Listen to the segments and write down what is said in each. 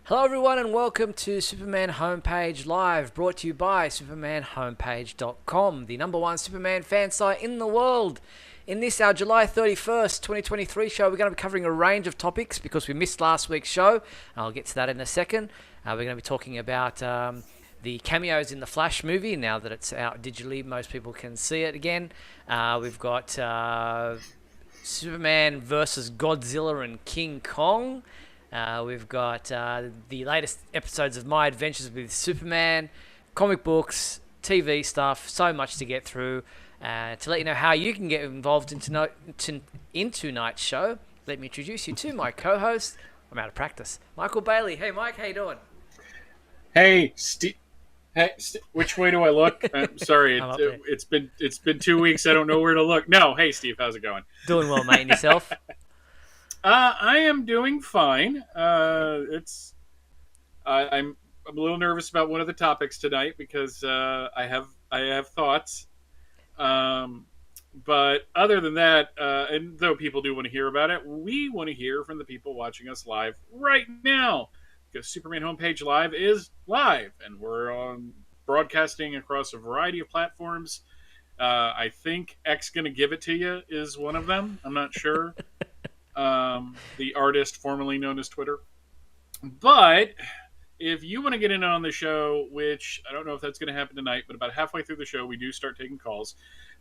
Hello everyone and welcome to Superman Homepage Live, brought to you by supermanhomepage.com, the number one Superman fan site in the world. In this, our July 31st, 2023 show, we're going to be covering a range of topics because we missed last week's show. I'll get to that in a second. We're going to be talking about the cameos in the Flash movie. Now that it's out digitally, most people can see it again. We've got Superman versus Godzilla and King Kong. We've got the latest episodes of My Adventures with Superman, comic books, TV stuff, so much to get through. To let you know how you can get involved in tonight's show, let me introduce you to my co-host. I'm out of practice, Michael Bailey. Hey, Mike, how you doing? Hey, Steve. Hey, which way do I look? I'm sorry, it's been 2 weeks. I don't know where to look. No, hey, Steve, how's it going? Doing well, mate. And yourself? I am doing fine. I'm a little nervous about one of the topics tonight because I have thoughts. But other than that, and though people do want to hear about it, we want to hear from the people watching us live right now. Because Superman Homepage Live is live, and we're broadcasting across a variety of platforms. I think X Gonna Give It To You is one of them. I'm not sure. The artist formerly known as Twitter. But if you want to get in on the show, which I don't know if that's going to happen tonight, but about halfway through the show, we do start taking calls.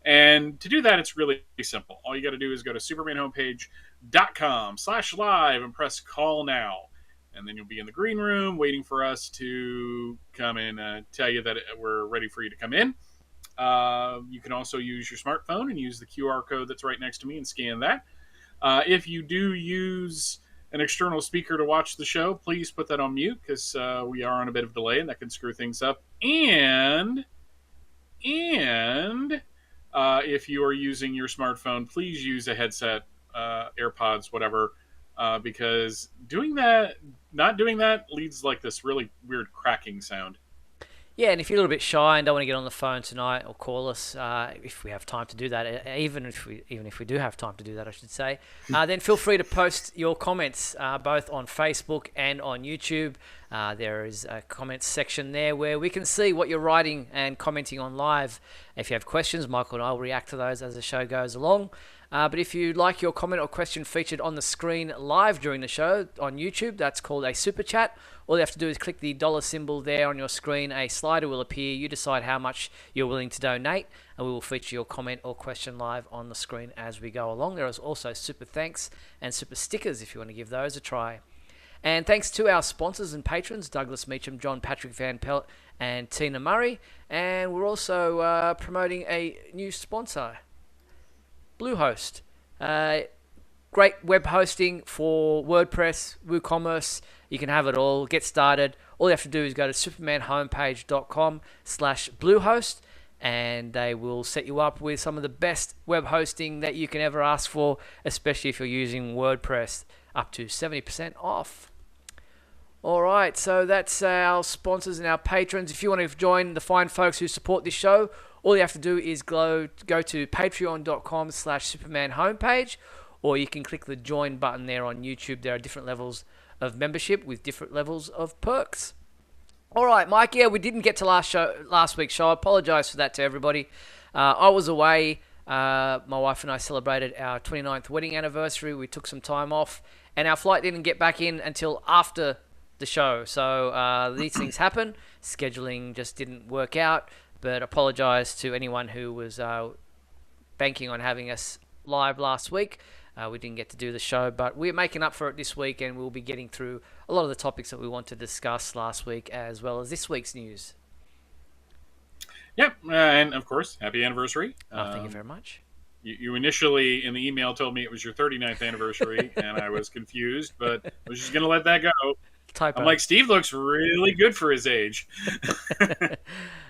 And to do that, it's really simple. All you got to do is go to supermanhomepage.com/live and press call now. And then you'll be in the green room waiting for us to come and tell you that we're ready for you to come in. You can also use your smartphone and use the QR code that's right next to me and scan that. If you do use an external speaker to watch the show, please put that on mute because we are on a bit of delay and that can screw things up. And if you are using your smartphone, please use a headset, AirPods, whatever, because not doing that leads like this really weird cracking sound. Yeah, and if you're a little bit shy and don't want to get on the phone tonight or call us, if we have time to do that, even if we do have time to do that, I should say, then feel free to post your comments both on Facebook and on YouTube. There is a comments section there where we can see what you're writing and commenting on live. If you have questions, Michael and I will react to those as the show goes along. But if you'd like your comment or question featured on the screen live during the show on YouTube, that's called a super chat. All you have to do is click the dollar symbol there on your screen. A slider will appear. You decide how much you're willing to donate, and we will feature your comment or question live on the screen as we go along. There is also super thanks and super stickers if you want to give those a try. And thanks to our sponsors and patrons, Douglas Meacham, John Patrick Van Pelt, and Tina Murray. And we're also promoting a new sponsor, Bluehost. Great web hosting for WordPress, WooCommerce. You can have it all. Get started. All you have to do is go to supermanhomepage.com/Bluehost, and they will set you up with some of the best web hosting that you can ever ask for, especially if you're using WordPress, up to 70% off. All right, so that's our sponsors and our patrons. If you want to join the fine folks who support this show, all you have to do is go to patreon.com/supermanhomepage, or you can click the join button there on YouTube. There are different levels of membership with different levels of perks. All right, Mike, we didn't get to last week's show. I apologize for that to everybody. I was away. My wife and I celebrated our 29th wedding anniversary. We took some time off, and our flight didn't get back in until after the show. So these things happen. Scheduling just didn't work out. But apologise to anyone who was banking on having us live last week. We didn't get to do the show, but we're making up for it this week, and we'll be getting through a lot of the topics that we want to discuss last week, as well as this week's news. Yep, and of course, happy anniversary. Thank you very much. You initially, in the email, told me it was your 39th anniversary, and I was confused, but I was just going to let that go. Typo. I'm like, Steve looks really good for his age.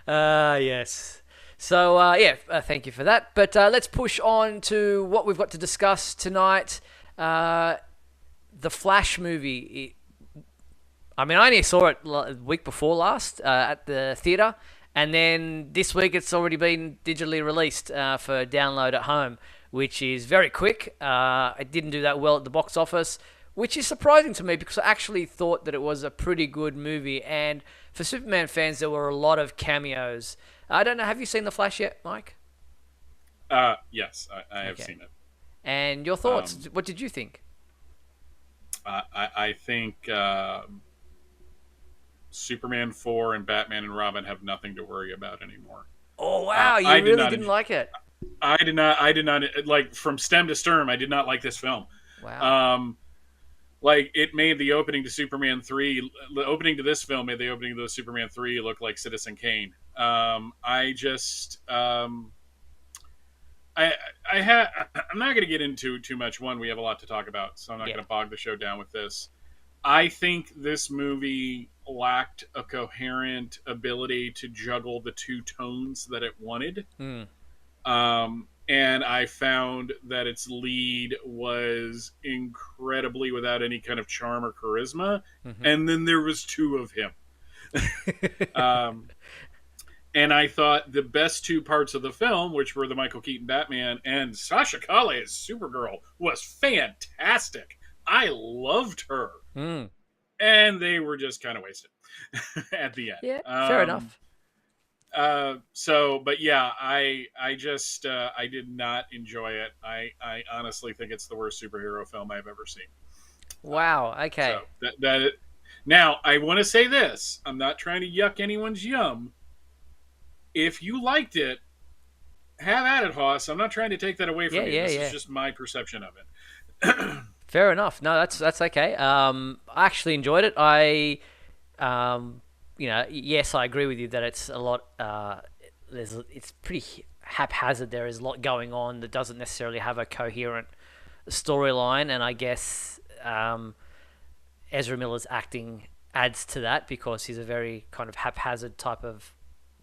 Yes. So, thank you for that. But let's push on to what we've got to discuss tonight. The Flash movie. I only saw it the week before last at the theatre. And then this week it's already been digitally released for download at home, which is very quick. It didn't do that well at the box office. which is surprising to me because I actually thought that it was a pretty good movie. And for Superman fans, there were a lot of cameos. I don't know. Have you seen The Flash yet, Mike? Yes, I have Okay. seen it. And your thoughts? Um, What did you think? I think Superman 4 and Batman and Robin have nothing to worry about anymore. Oh wow, I you did really not didn't enjoy. like it. I did not like from stem to stern. I did not like this film. Wow. Um, like it made the opening to Superman 3, the opening to this film made the opening to the Superman 3 look like Citizen Kane. I just I I had I'm not going to get into too much. One, we have a lot to talk about, so I'm not Yeah. going to bog the show down with this. I think this movie lacked a coherent ability to juggle the two tones that it wanted. Hmm. And I found that its lead was incredibly without any kind of charm or charisma. Mm-hmm. And then there was two of him. Um, and I thought the best two parts of the film, which were the Michael Keaton Batman and Sasha Calle as Supergirl, was fantastic. I loved her. Hmm. And they were just kind of wasted at the end. Yeah. Fair enough. But yeah, I just I did not enjoy it. I honestly think it's the worst superhero film I've ever seen. Wow. Okay. So now I want to say this. I'm not trying to yuck anyone's yum. If you liked it, have at it, Hoss. I'm not trying to take that away Yeah. from you. Yeah. This is Yeah. just my perception of it. Fair enough. No, that's okay. I actually enjoyed it. Um, yes, I agree with you that it's a lot. It's pretty haphazard. There is a lot going on that doesn't necessarily have a coherent storyline, and I guess Ezra Miller's acting adds to that because he's a very kind of haphazard type of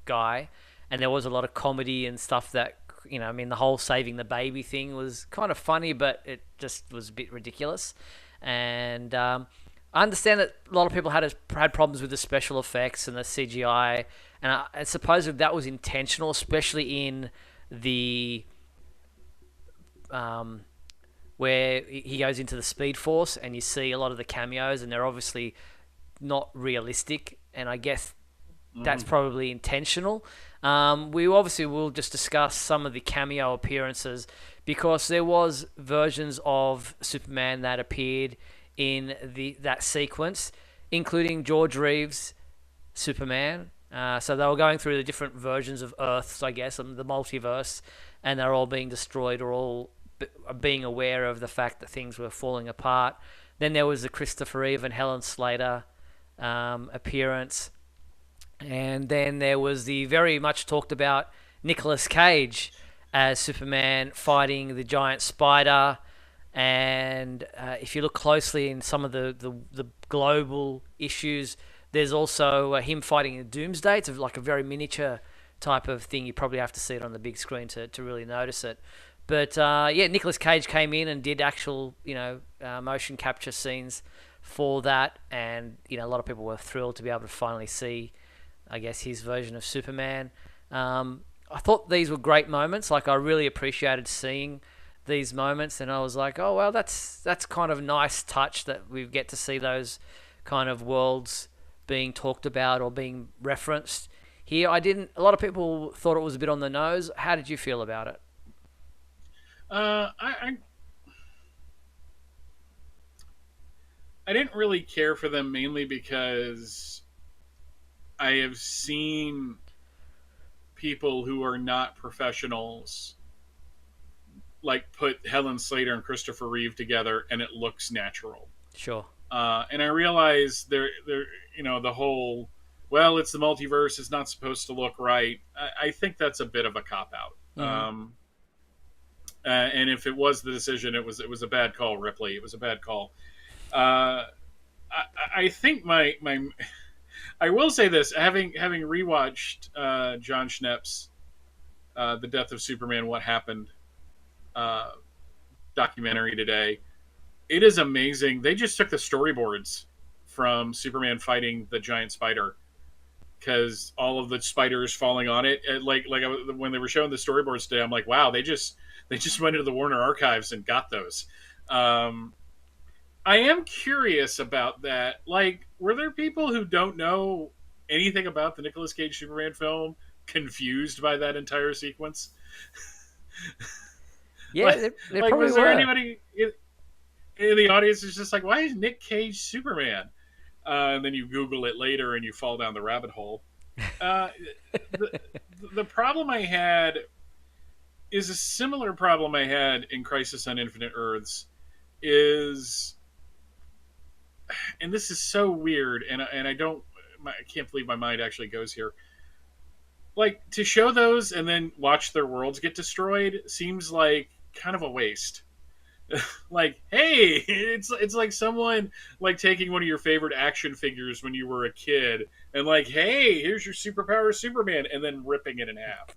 guy, and there was a lot of comedy and stuff that I mean, the whole saving the baby thing was kind of funny, but it just was a bit ridiculous. And I understand that a lot of people had problems with the special effects and the CGI, and I suppose that was intentional, especially in the where he goes into the Speed Force, and you see a lot of the cameos, and they're obviously not realistic, and I guess that's probably intentional. We obviously will just discuss some of the cameo appearances because there was versions of Superman that appeared in that sequence, including George Reeves' Superman. So they were going through the different versions of Earths, I guess, and the multiverse, and they're all being destroyed or all being aware of the fact that things were falling apart. Then there was the Christopher Reeve and Helen Slater appearance. And then there was the very much talked about Nicolas Cage as Superman fighting the giant spider. And if you look closely in some of the global issues, there's also him fighting a Doomsday. It's like a very miniature type of thing. You probably have to see it on the big screen to really notice it. But yeah, Nicolas Cage came in and did actual motion capture scenes for that, and a lot of people were thrilled to be able to finally see, I guess, his version of Superman. I thought these were great moments. Like, I really appreciated seeing these moments, and I was like, oh well, that's kind of a nice touch that we get to see those kind of worlds being talked about or being referenced here. I didn't. A lot of people thought it was a bit on the nose. How did you feel about it? I I didn't really care for them mainly because I have seen people who are not professionals like put Helen Slater and Christopher Reeve together, and it looks natural. Sure. And I realize the whole, well, it's the multiverse, it's not supposed to look right. I think that's a bit of a cop out. Mm-hmm. And if it was the decision, it was a bad call, Ripley. It was a bad call. Uh, I think I will say this, having rewatched John Schnepp's The Death of Superman: What Happened uh, documentary today. It is amazing. They just took the storyboards from Superman fighting the giant spider, because all of the spiders falling on it, when they were showing the storyboards today, I'm like, wow, they just went into the Warner archives and got those. I am curious about that. Like, were there people who don't know anything about the Nicolas Cage Superman film confused by that entire sequence? Yeah, like, there like, probably was there were. anybody in the audience who's just like, why is Nick Cage Superman? And then you Google it later and you fall down the rabbit hole. Uh, the, the problem I had is a similar problem I had in Crisis on Infinite Earths. Is and this is so weird, and I don't, I can't believe my mind actually goes here. Like, to show those and then watch their worlds get destroyed seems like kind of a waste. Like, hey, it's like someone like taking one of your favorite action figures when you were a kid and like, hey, here's your superpower Superman, and then ripping it in half,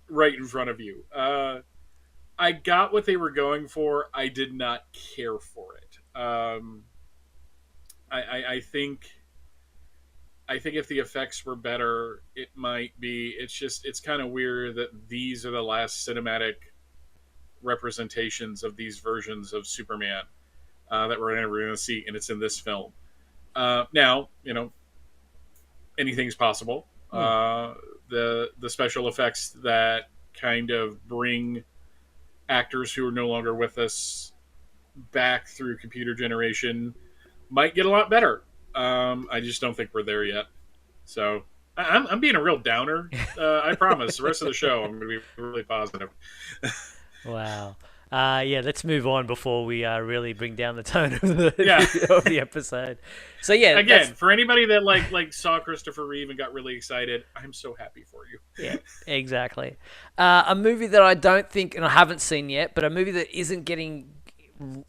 right in front of you. I got what they were going for. I did not care for it. I think if the effects were better, it might be. It's just, it's kind of weird that these are the last cinematic representations of these versions of Superman that we're never going to see, and it's in this film. Now, anything's possible. The special effects that kind of bring actors who are no longer with us back through computer generation might get a lot better. I just don't think we're there yet. So I'm being a real downer. I promise. The rest of the show, I'm going to be really positive. Wow. Yeah, let's move on before we really bring down the tone of the Yeah. of the episode. So yeah, Again, for anybody that like saw Christopher Reeve and got really excited, I'm so happy for you. yeah, exactly. A movie that I don't think, and I haven't seen yet, but a movie that isn't getting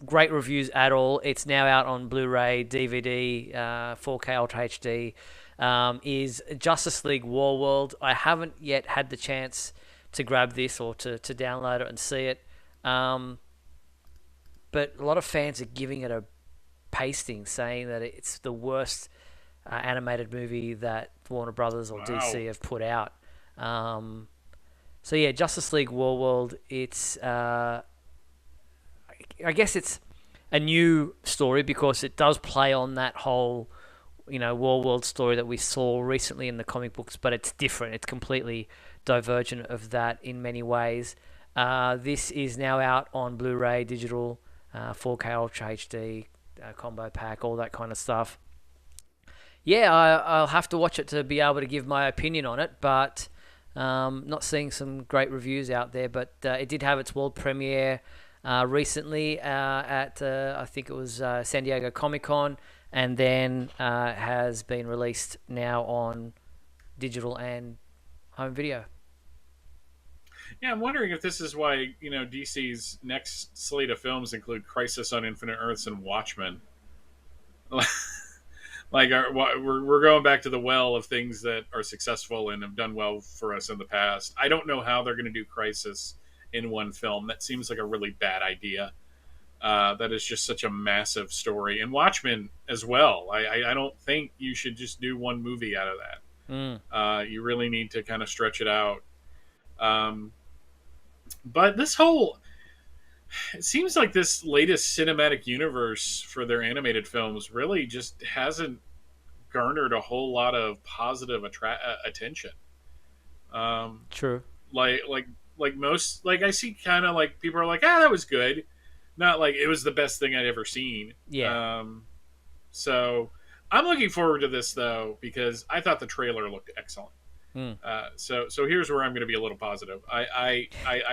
great reviews at all. It's now out on Blu-ray, DVD, 4K Ultra HD. Is Justice League Warworld. I haven't yet had the chance to grab this or to download it and see it. But a lot of fans are giving it a pasting, saying that it's the worst animated movie that Warner Brothers or DC have put out. So yeah, Justice League Warworld. It's I guess it's a new story because it does play on that whole Warworld story that we saw recently in the comic books, but it's different. It's completely divergent of that in many ways. This is now out on Blu-ray, digital, 4K Ultra HD, combo pack, all that kind of stuff. Yeah, I'll have to watch it to be able to give my opinion on it, but not seeing some great reviews out there. But it did have its world premiere recently at, I think it was San Diego Comic-Con, and then has been released now on digital and home video. Yeah, I'm wondering if this is why DC's next slate of films include Crisis on Infinite Earths and Watchmen. Like, we're going back to the well of things that are successful and have done well for us in the past. I don't know how they're going to do Crisis in one film. That seems like a really bad idea. That is just such a massive story. And Watchmen as well. I don't think you should just do one movie out of that. You really need to kind of stretch it out. But it seems like this latest cinematic universe for their animated films really just hasn't garnered a whole lot of positive attention. True. Like most, like, I see kind of like people are like, that was good. Not like it was the best thing I'd ever seen. Yeah. So I'm looking forward to this though, because I thought the trailer looked excellent. So here's where I'm going to be a little positive. I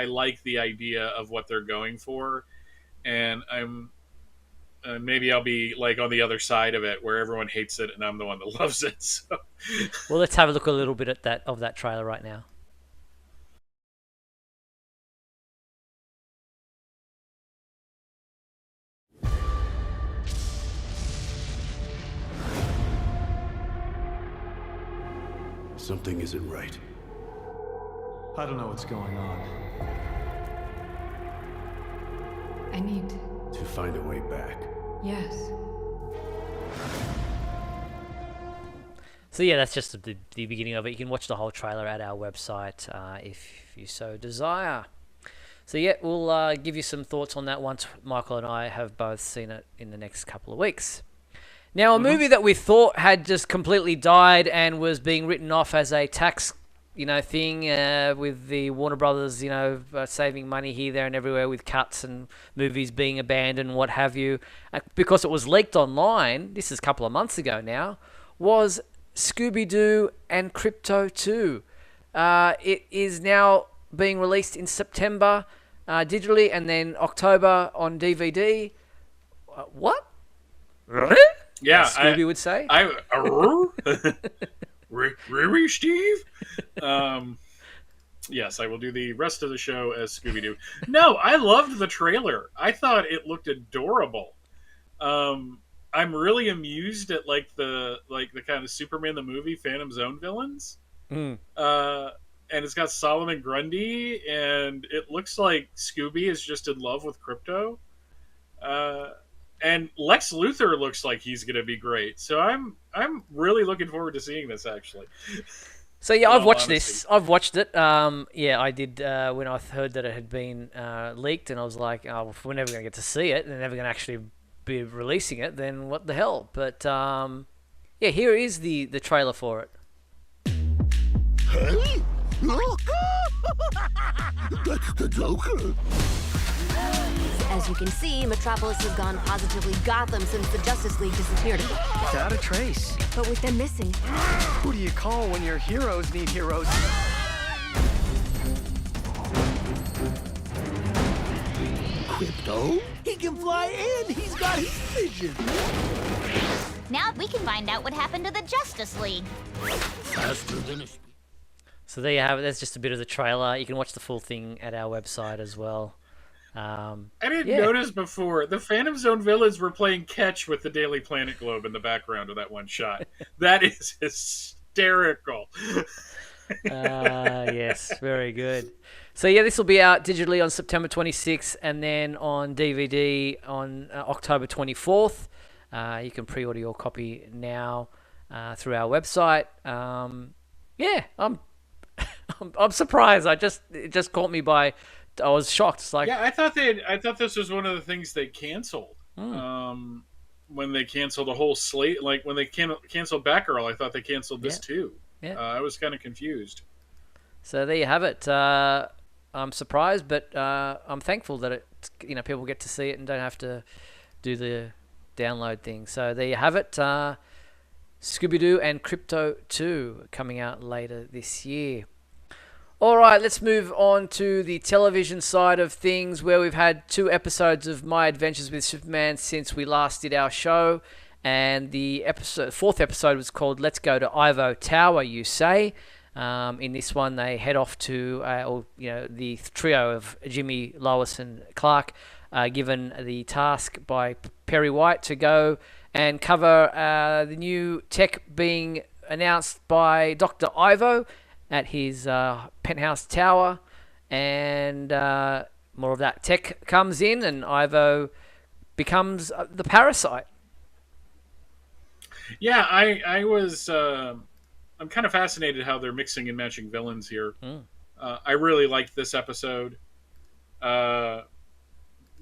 like the idea of what they're going for, and maybe I'll be like on the other side of it where everyone hates it and I'm the one that loves it. So. Well, let's have a look a little bit at that trailer right now. Something isn't right. I don't know what's going on. I need... To find a way back. Yes. So yeah, that's just the beginning of it. You can watch the whole trailer at our website if you so desire. So yeah, we'll give you some thoughts on that once Michael and I have both seen it in the next couple of weeks. Now, a movie that we thought had just completely died and was being written off as a tax, thing with the Warner Brothers, saving money here, there, and everywhere with cuts and movies being abandoned, and what have you, because it was leaked online. This is a couple of months ago now. Was Scooby-Doo and Krypto Too. It is now being released in September digitally, and then October on DVD. What? Yeah, as Scooby would say. Really, Steve? Yes, I will do the rest of the show as Scooby-Doo. No, I loved the trailer. I thought it looked adorable. I'm really amused at the kind of Superman the movie Phantom Zone villains. And it's got Solomon Grundy, and it looks like Scooby is just in love with Krypto. And Lex Luthor looks like he's going to be great. So I'm really looking forward to seeing this, actually. So yeah, I've watched this. I've watched it. Yeah, I did when I heard that it had been leaked, and I was like, oh, if we're never going to get to see it, and they're never going to actually be releasing it, then what the hell? But yeah, here is the trailer for it. Hey, look! That's the Joker! As you can see, Metropolis has gone positively Gotham since the Justice League disappeared. Without a trace. But with them missing. Who do you call when your heroes need heroes? Krypto? He can fly and he's got his vision! Now we can find out what happened to the Justice League. Faster than a... So there you have it. That's just a bit of the trailer. You can watch the full thing at our website as well. I didn't notice before. The Phantom Zone villains were playing catch with the Daily Planet globe in the background of that one shot. That is hysterical. Yes, very good. So yeah, this will be out digitally on September 26th, and then on DVD on October 24th. You can pre-order your copy now through our website. Yeah, I'm surprised. It just caught me by. I was shocked. It's like, yeah, I thought this was one of the things they canceled. When they canceled the whole slate, like when they canceled Batgirl, I thought they canceled this too. Yeah, I was kind of confused. So there you have it. I'm surprised, but I'm thankful that people get to see it and don't have to do the download thing. So there you have it. Scooby-Doo and Krypto Too coming out later this year. All right, let's move on to the television side of things, where we've had 2 episodes of My Adventures with Superman since we last did our show, and the 4th episode was called Let's Go to Ivo Tower, You Say. In this one, they head off to the trio of Jimmy, Lois, and Clark, given the task by Perry White to go and cover the new tech being announced by Dr. Ivo at his penthouse tower, and more of that tech comes in, and Ivo becomes the parasite. Yeah, I was. I'm kind of fascinated how they're mixing and matching villains here. I really liked this episode. My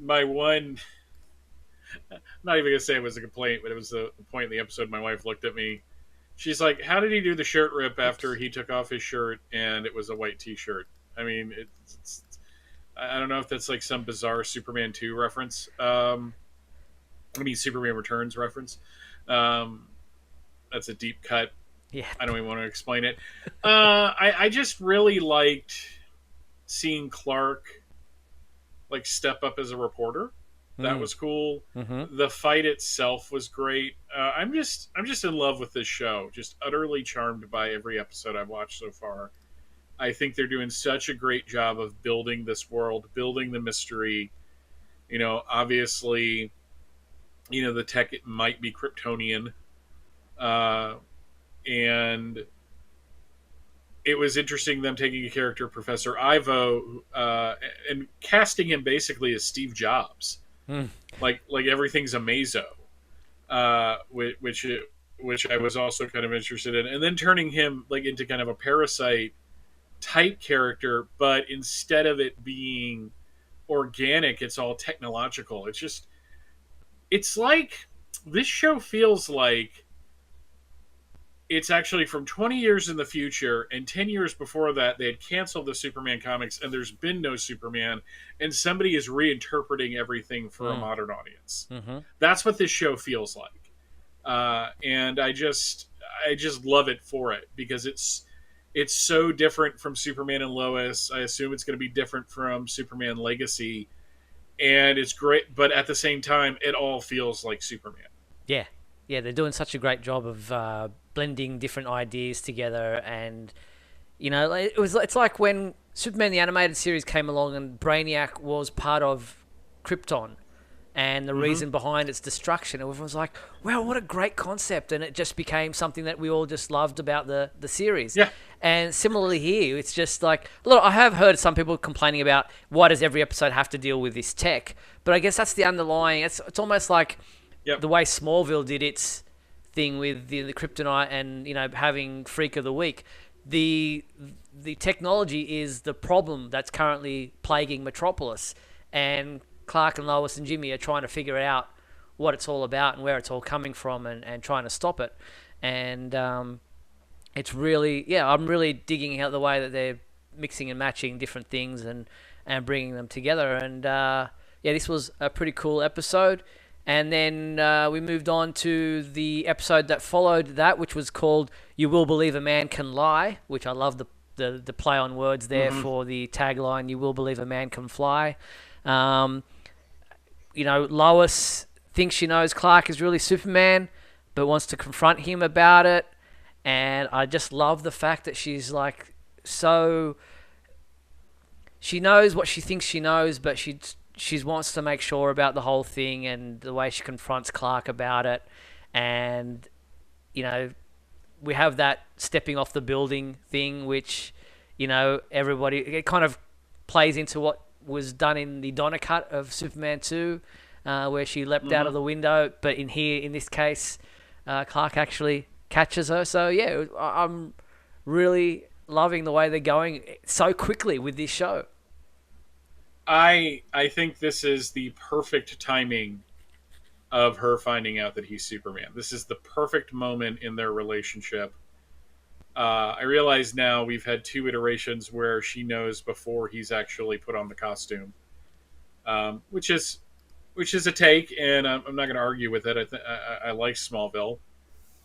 one, I'm not even gonna say it was a complaint, but it was the point in the episode. My wife looked at me. She's like, how did he do the shirt rip after he took off his shirt and it was a white t-shirt? I mean, I don't know if that's like some bizarre Superman 2 reference. Superman Returns reference. That's a deep cut. Yeah. I don't even want to explain it. I just really liked seeing Clark step up as a reporter. That was cool. Mm-hmm. The fight itself was great. I'm just in love with this show. Just utterly charmed by every episode I've watched so far. I think they're doing such a great job of building this world, building the mystery. Obviously, the tech might be Kryptonian, and it was interesting them taking a character, Professor Ivo, and casting him basically as Steve Jobs. Like everything's a Mazo, which I was also kind of interested in, and then turning him into kind of a parasite type character, but instead of it being organic. It's all technological. It's like this show feels like it's actually from 20 years in the future, and 10 years before that, they had canceled the Superman comics, and there's been no Superman, and somebody is reinterpreting everything for a modern audience. That's what this show feels like. And I just love it for it, because it's so different from Superman and Lois. I assume it's going to be different from Superman Legacy, and it's great, but at the same time, it all feels like Superman. Yeah, they're doing such a great job of blending different ideas together, and it's like when Superman the animated series came along and Brainiac was part of Krypton, and the reason behind its destruction. Everyone was like, wow, what a great concept. And it just became something that we all just loved about the series. Yeah. And similarly here, it's just like, look, I have heard some people complaining about why does every episode have to deal with this tech? But I guess that's the underlying, it's almost like the way Smallville did its thing with the kryptonite and, having Freak of the Week. The technology is the problem that's currently plaguing Metropolis, and Clark and Lois and Jimmy are trying to figure out what it's all about and where it's all coming from, and trying to stop it. And it's really, I'm really digging out the way that they're mixing and matching different things and bringing them together. And this was a pretty cool episode. And then we moved on to the episode that followed that, which was called "You Will Believe a Man Can Lie," which I love the play on words there for the tagline, "You will believe a man can fly." Lois thinks she knows Clark is really Superman, but wants to confront him about it. And I just love the fact that she's like, she knows what she thinks she knows, but she wants to make sure about the whole thing, and the way she confronts Clark about it. And, we have that stepping off the building thing, which, everybody, it kind of plays into what was done in the Donna cut of Superman 2, where she leapt out of the window. But in this case, Clark actually catches her. So, yeah, I'm really loving the way they're going so quickly with this show. I think this is the perfect timing of her finding out that he's Superman. This is the perfect moment in their relationship. I realize now we've had 2 iterations where she knows before he's actually put on the costume, which is a take, and I'm not going to argue with it. I like Smallville,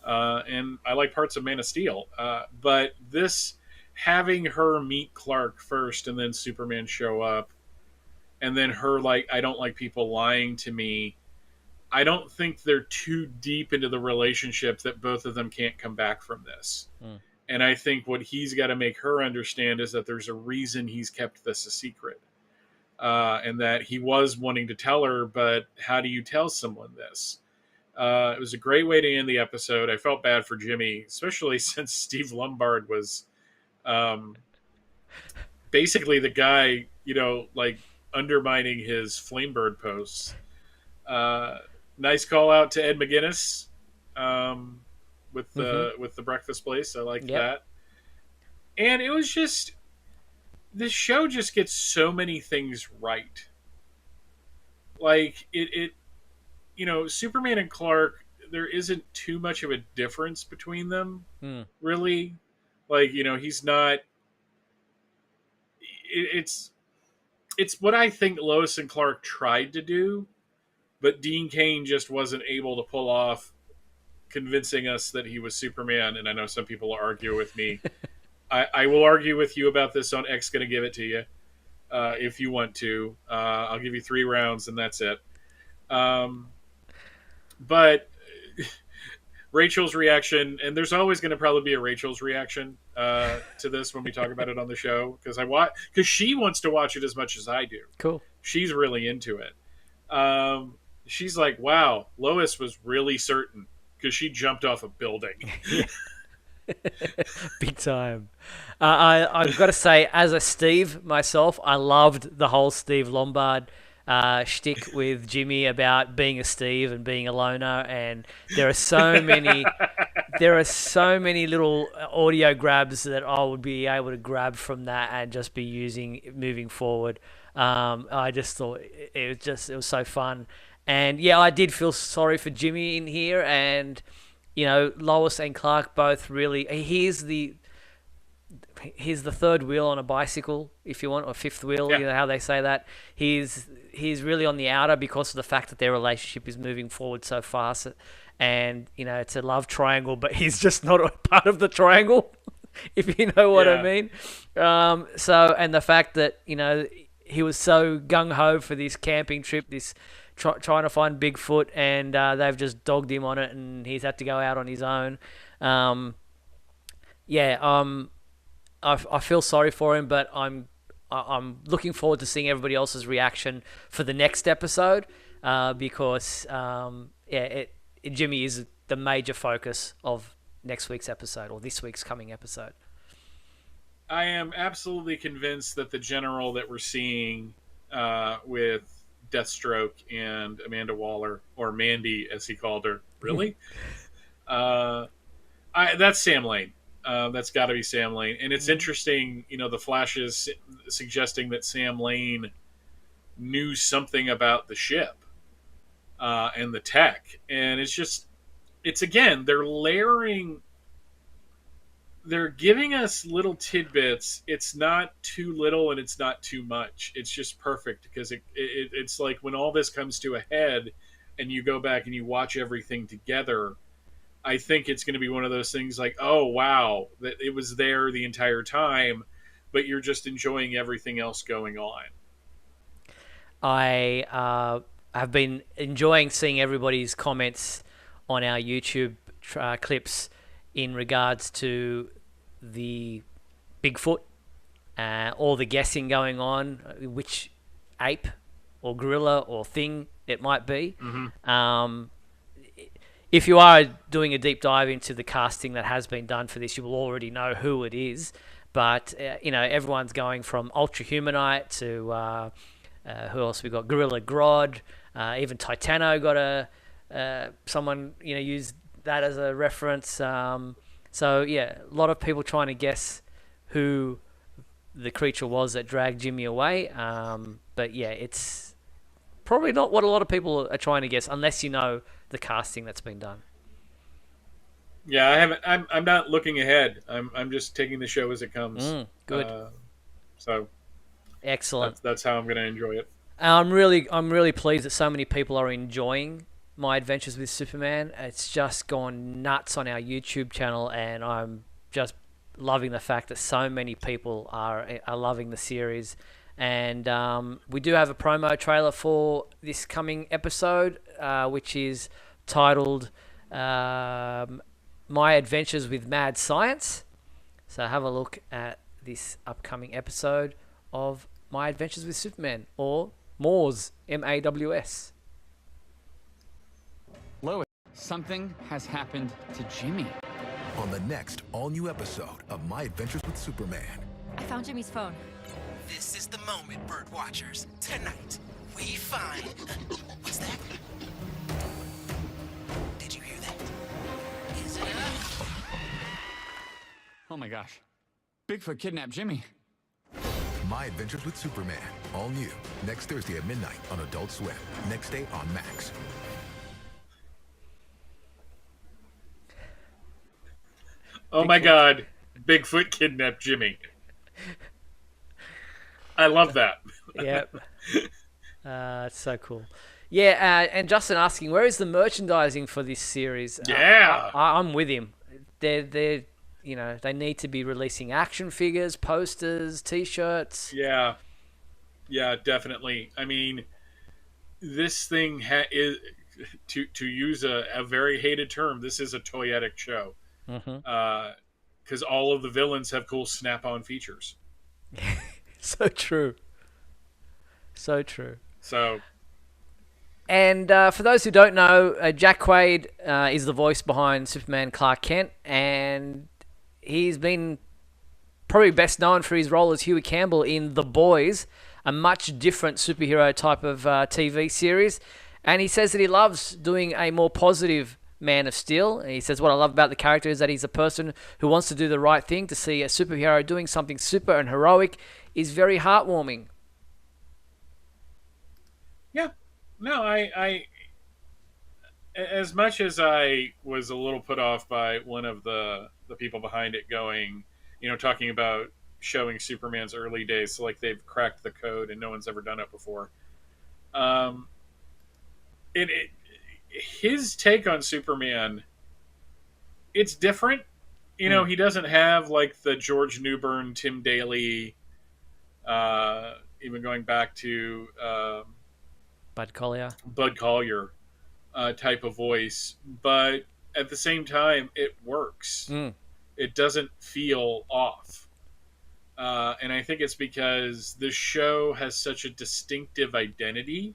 and I like parts of Man of Steel. But this, having her meet Clark first and then Superman show up, and then her like, I don't like people lying to me. I don't think they're too deep into the relationship that both of them can't come back from this. And I think what he's got to make her understand is that there's a reason he's kept this a secret. And that he was wanting to tell her, but how do you tell someone this? It was a great way to end the episode. I felt bad for Jimmy, especially since Steve Lombard was basically the guy, like undermining his Flamebird posts. Nice call out to Ed McGuinness with the breakfast place. I like that. And it was just, this show just gets so many things right. Like it Superman and Clark, there isn't too much of a difference between them, really. Like, he's not. It's what I think Lois and Clark tried to do, but Dean Cain just wasn't able to pull off convincing us that he was Superman. And I know some people will argue with me. I will argue with you about this on X Gonna Give It To You, if you want to. I'll give you 3 rounds and that's it. But Rachel's reaction, and there's always going to probably be a Rachel's reaction to this when we talk about it on the show, because she wants to watch it as much as I do. Cool. She's really into it. She's like, wow, Lois was really certain, because she jumped off a building. Big time. I've got to say, as a Steve myself, I loved the whole Steve Lombard shtick with Jimmy about being a Steve and being a loner, and there are so many there are so many little audio grabs that I would be able to grab from that and just be using moving forward. I just thought it was so fun. And yeah, I did feel sorry for Jimmy in here, and Lois and Clark both really. He's the third wheel on a bicycle, if you want, or fifth wheel. Yeah. How they say that. He's really on the outer because of the fact that their relationship is moving forward so fast, and it's a love triangle, but he's just not a part of the triangle, if you know what I mean. And the fact that he was so gung ho for this camping trip, this trying to find Bigfoot, and they've just dogged him on it, and he's had to go out on his own. I feel sorry for him, but I'm looking forward to seeing everybody else's reaction for the next episode, because Jimmy is the major focus of next week's episode, or this week's coming episode. I am absolutely convinced that the general that we're seeing with Deathstroke and Amanda Waller, or Mandy as he called her, really? That's Sam Lane. That's got to be Sam Lane. And it's interesting, the flashes suggesting that Sam Lane knew something about the ship and the tech. And it's again, they're giving us little tidbits. It's not too little and it's not too much. It's just perfect, because it's like when all this comes to a head and you go back and you watch everything together, I think it's going to be one of those things like, oh, wow, that it was there the entire time, but you're just enjoying everything else going on. I have been enjoying seeing everybody's comments on our YouTube clips in regards to the Bigfoot, all the guessing going on, which ape or gorilla or thing it might be. Mm-hmm. If you are doing a deep dive into the casting that has been done for this, you will already know who it is. But, everyone's going from Ultra Humanite to who else we got? Gorilla Grodd. Even Titano got someone, used that as a reference. So, yeah, a lot of people trying to guess who the creature was that dragged Jimmy away. But, yeah, it's probably not what a lot of people are trying to guess, unless you know the casting that's been done. Yeah, I haven't. I'm not looking ahead. I'm just taking the show as it comes. Good. So excellent. That's how I'm going to enjoy it. I'm really pleased that so many people are enjoying My Adventures with Superman. It's just gone nuts on our YouTube channel, and I'm just loving the fact that so many people are loving the series. And we do have a promo trailer for this coming episode, which is titled My Adventures with Mad Science. So have a look at this upcoming episode of My Adventures with Superman, or Maws, M-A-W-S. Lois, something has happened to Jimmy. On the next all-new episode of My Adventures with Superman. I found Jimmy's phone. This is the moment, bird watchers. Tonight, we find... What's that? Did you hear that? Is it Oh my gosh. Bigfoot kidnapped Jimmy. My Adventures with Superman. All new. Next Thursday at midnight on Adult Swim. Next day on Max. Oh my God. Bigfoot kidnapped Jimmy. I love that. Yep. It's so cool. Yeah, and Justin asking, where is the merchandising for this series? Yeah. I'm with him. They're they need to be releasing action figures, posters, T-shirts. Yeah. Yeah, definitely. I mean, this thing is, to use a very hated term, this is a toyetic show. Mm-hmm. Because all of the villains have cool snap-on features. So true. So true. So, and for those who don't know, Jack Quaid is the voice behind Superman Clark Kent, and he's been probably best known for his role as Huey Campbell in The Boys, a much different superhero type of TV series. And he says that he loves doing a more positive Man of Steel. And he says, what I love about the character is that he's a person who wants to do the right thing. To see a superhero doing something super and heroic is very heartwarming. Yeah. No, I as much as I was a little put off by one of the people behind it going, talking about showing Superman's early days, so like they've cracked the code and no one's ever done it before. His take on Superman, it's different. He doesn't have like the George Newbern, Tim Daly, even going back to Bud Collyer type of voice, but at the same time, it works. It doesn't feel off. And I think it's because this show has such a distinctive identity,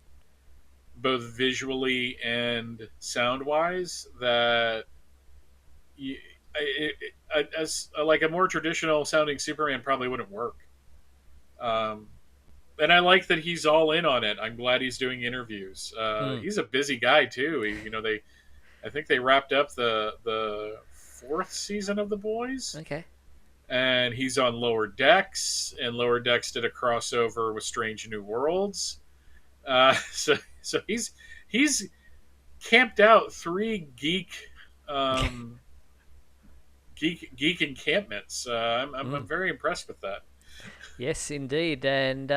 both visually and sound-wise, that like a more traditional sounding Superman probably wouldn't work. And I like that he's all in on it. I'm glad he's doing interviews. He's a busy guy too. I think they wrapped up the 4th season of The Boys. Okay. And he's on Lower Decks, and Lower Decks did a crossover with Strange New Worlds. So he's camped out 3 geek encampments. I'm very impressed with that. Yes, indeed, and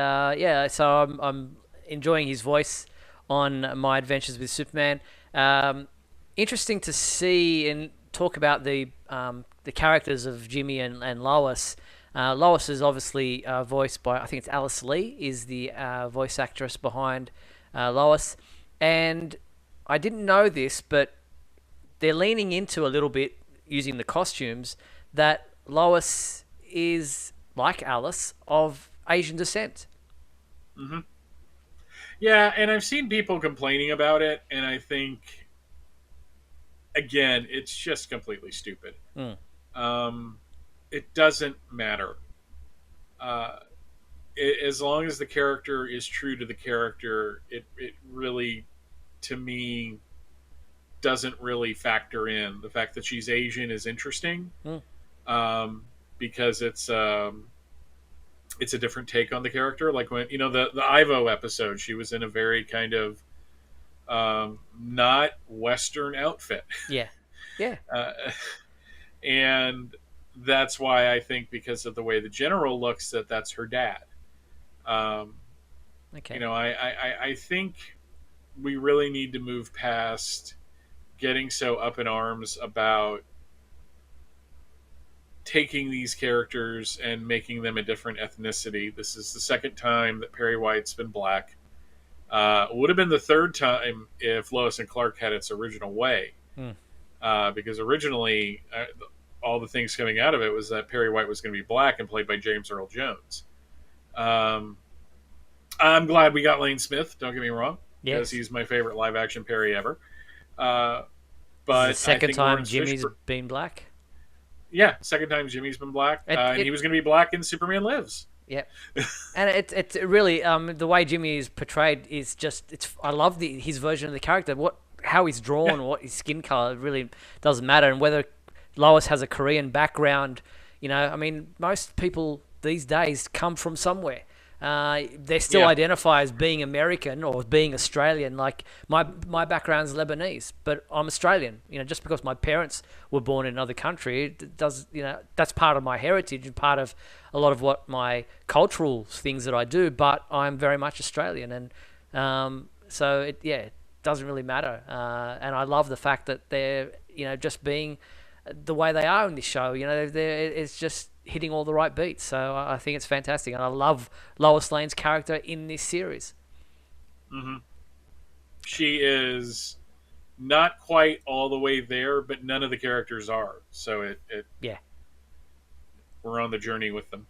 so I'm enjoying his voice on My Adventures with Superman. Interesting to see and talk about the characters of Jimmy and Lois. Lois is obviously voiced by, I think it's Alice Lee, is the voice actress behind Lois, and I didn't know this, but they're leaning into a little bit using the costumes that Lois is, like Alice, of Asian descent. Mm-hmm. Yeah, and I've seen people complaining about it, and I think, again, it's just completely stupid. It doesn't matter. As long as the character is true to the character, it really, to me, doesn't really factor in. The fact that she's Asian is interesting. Because it's a different take on the character. Like when the Ivo episode, she was in a very kind of not Western outfit. Yeah. And that's why I think, because of the way the general looks, that's her dad. Okay. I think we really need to move past getting so up in arms about taking these characters and making them a different ethnicity. This is the 2nd time that Perry White's been black. Would have been the 3rd time if Lois and Clark had its original way. Because originally, all the things coming out of it was that Perry White was going to be black and played by James Earl Jones. I'm glad we got Lane Smith, don't get me wrong, because he's my favorite live-action Perry ever. But the 2nd time Jimmy's been black? Yeah, 2nd time Jimmy's been black, and he was going to be black in Superman Lives. Yep. And it's really the way Jimmy is portrayed is just I love his version of the character. How he's drawn, what his skin color really doesn't matter, and whether Lois has a Korean background. Most people these days come from somewhere. They still identify as being American or being Australian. Like my background's Lebanese, but I'm Australian. Just because my parents were born in another country, it does that's part of my heritage and part of a lot of what my cultural things that I do. But I'm very much Australian, and so it doesn't really matter. And I love the fact that they're just being the way they are in this show. It's just hitting all the right beats. So I think it's fantastic, and I love Lois Lane's character in this series. Mm-hmm. She is not quite all the way there, but none of the characters are. So we're on the journey with them.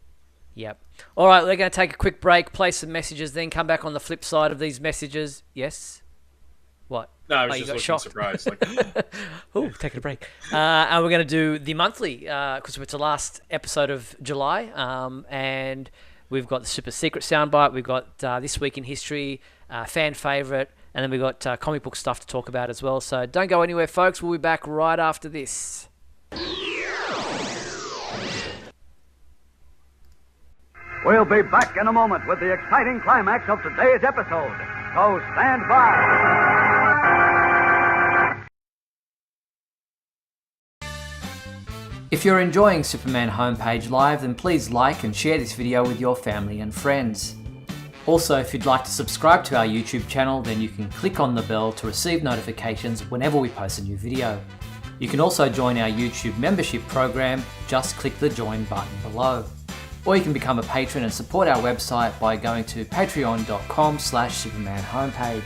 Yep. All right, we're going to take a quick break, play some messages, then come back on the flip side of these messages. Yes? What? No, I was just looking surprised. Oh, taking a break. And we're going to do the monthly, because it's the last episode of July. And we've got the Super-Secret Sound Byte. We've got This Week in History, fan favourite, And then we've got comic book stuff to talk about as well. So don't go anywhere, folks. We'll be back right after this. We'll be back in a moment with the exciting climax of today's episode. So stand by. If you're enjoying Superman Homepage Live, then please like and share this video with your family and friends. Also, if you'd like to subscribe to our YouTube channel, then you can click on the bell to receive notifications whenever we post a new video. You can also join our YouTube membership program. Just click the join button below. Or you can become a patron and support our website by going to patreon.com/Superman Homepage.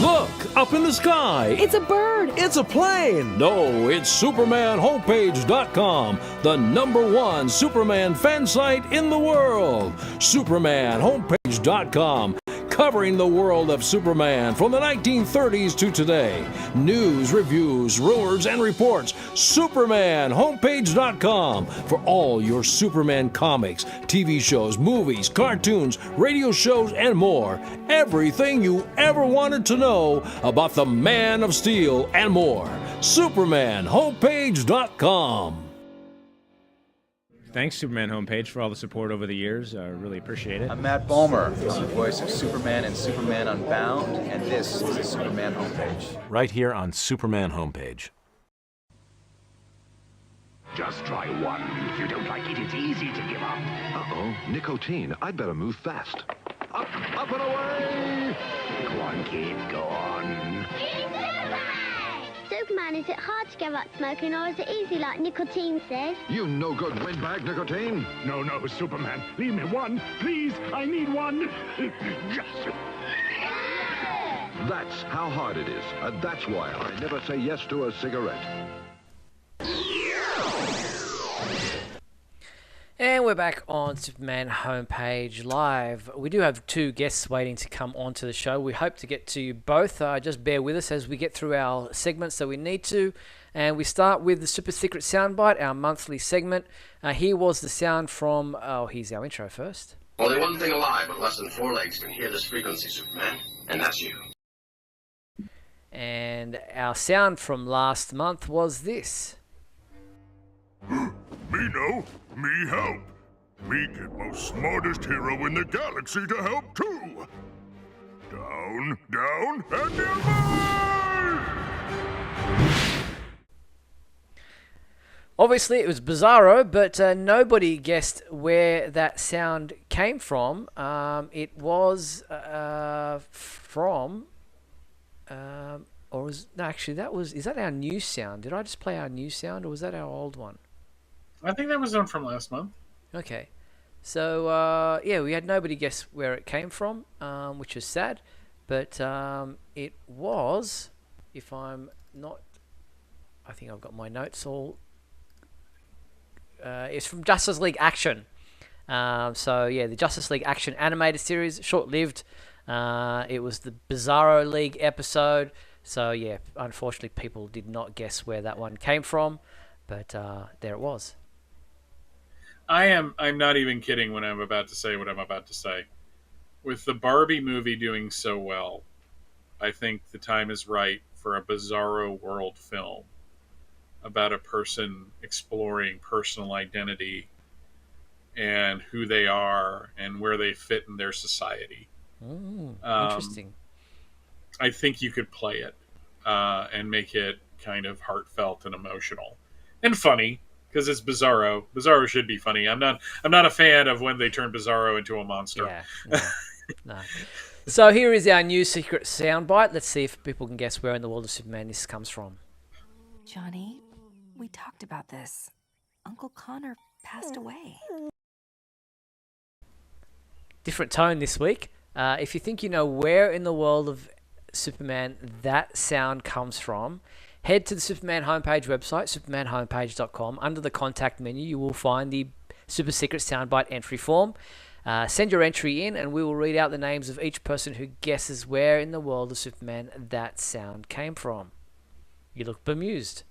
Look, up in the sky. It's a bird. It's a plane. No, it's SupermanHomepage.com, the #1 Superman fan site in the world. SupermanHomepage.com, covering the world of Superman from the 1930s to today. News, reviews, rumors, and reports. SupermanHomepage.com for all your Superman comics, TV shows, movies, cartoons, radio shows, and more. Everything you ever wanted to know about the Man of Steel and more. SupermanHomepage.com. Thanks, Superman Homepage, for all the support over the years. I really appreciate it. I'm Matt Bomer. I'm the voice of Superman and Superman Unbound, and this is the Superman Homepage. Right here on Superman Homepage. Just try one. If you don't like it, it's easy to give up. Uh-oh, nicotine. I'd better move fast. Up and away! Go on, kid, go on. Superman, is it hard to give up smoking, or is it easy like nicotine says? You no-good windbag, nicotine. No, Superman. Leave me one. Please, I need one. Yes. That's how hard it is. That's why I never say yes to a cigarette. And we're back on Superman Homepage Live. We do have 2 guests waiting to come onto the show. We hope to get to you both. Just bear with us as we get through our segments that we need to. And we start with the Super-Secret Sound Byte, our monthly segment. Here was the sound from... Oh, here's our intro first. Only one thing alive with less than 4 legs can hear this frequency, Superman, and that's you. And our sound from last month was this. Me know, me help. Me get most smartest hero in the galaxy to help too. Down, down, and nearby! Obviously, it was Bizarro, but nobody guessed where that sound came from. It was from... or was... No, actually, that was... Is that our new sound? Did I just play our new sound, or was that our old one? I think that was one from last month. Okay. So, yeah, we had nobody guess where it came from, which is sad. But it was, if I'm not... I think I've got my notes all... it's from Justice League Action. So, yeah, the Justice League Action animated series, short-lived. It was the Bizarro League episode. So, yeah, unfortunately, people did not guess where that one came from. But there it was. I'm not even kidding when I'm about to say what I'm about to say. With the Barbie movie doing so well, I think the time is right for a Bizarro World film about a person exploring personal identity and who they are and where they fit in their society. Interesting. I think you could play it and make it kind of heartfelt and emotional and funny. Because it's Bizarro. Bizarro should be funny. I'm not a fan of when they turn Bizarro into a monster. Yeah, no. So here is our new secret soundbite. Let's see if people can guess where in the world of Superman this comes from. Johnny, we talked about this. Uncle Connor passed away. Different tone this week. If you think you know where in the world of Superman that sound comes from, head to the Superman Homepage website, supermanhomepage.com. Under the contact menu, you will find the Super-Secret Soundbite entry form. Send your entry in, and we will read out the names of each person who guesses where in the world of Superman that sound came from. You look bemused.